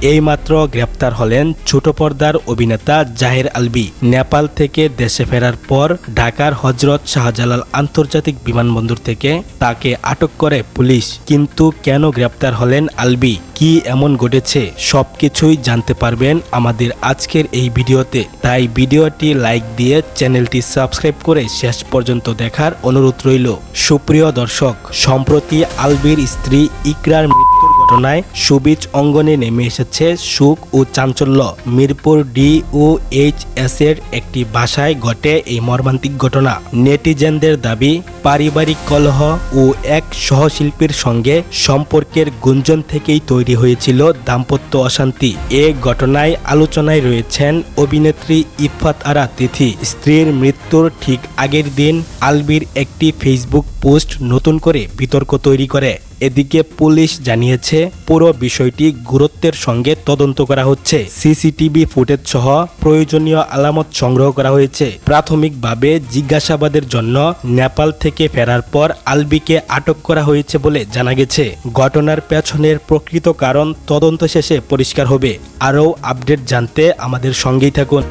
এইমাত্র গ্রেপ্তার হলেন ছোট পর্দার অভিনেতা জাহির আলভী। নেপাল থেকে দেশে ফেরার পর ঢাকার হযরত শাহজালাল আন্তর্জাতিক বিমানবন্দর থেকে তাকে আটক করে পুলিশ। কিন্তু কেন গ্রেপ্তার হলেন আলভী, কি এমন ঘটেছে, সবকিছুই জানতে পারবেন আমাদের আজকের এই ভিডিওতে। তাই ভিডিওটি লাইক দিয়ে চ্যানেলটি সাবস্ক্রাইব করে শেষ পর্যন্ত দেখার অনুরোধ রইল। সুপ্রিয় দর্শক, সম্প্রতি আলভীর স্ত্রী ইকরার মৃত্যুর ঘটনায় শোবিজ অঙ্গনে নেমে এসেছে সুখ ও চাঞ্চল্য। মিরপুর DOHS এর একটি বাসায় ঘটে এই মর্মান্তিক ঘটনা। নেটিজেনদের দাবি, পারিবারিক কলহ ও এক সহশিল্পীর সঙ্গে সম্পর্কের গুঞ্জন থেকেই তৈরি হয়েছিল দাম্পত্য অশান্তি। এ ঘটনায় আলোচনায় রয়েছেন অভিনেত্রী ইফফাত আরা তিথি। স্ত্রীর মৃত্যুর ঠিক আগের দিন আলভীর একটি ফেসবুক পোস্ট নতুন করে বিতর্ক তৈরি করে। এদিকে পুলিশ জানিয়েছে পুরো বিষয়টি গুরুত্বের সঙ্গে তদন্ত করা হচ্ছে। সিসিটিভি ফুটেজ সহ প্রয়োজনীয় আলামত সংগ্রহ করা হয়েছে। প্রাথমিকভাবে জিজ্ঞাসাবাদের জন্য নেপাল থেকে ফেরার পর আলভীকে আটক করা হয়েছে বলে জানা গেছে। ঘটনার পেছনের প্রকৃত কারণ তদন্ত শেষে পরিষ্কার হবে। আরও আপডেট জানতে আমাদের সঙ্গেই থাকুন।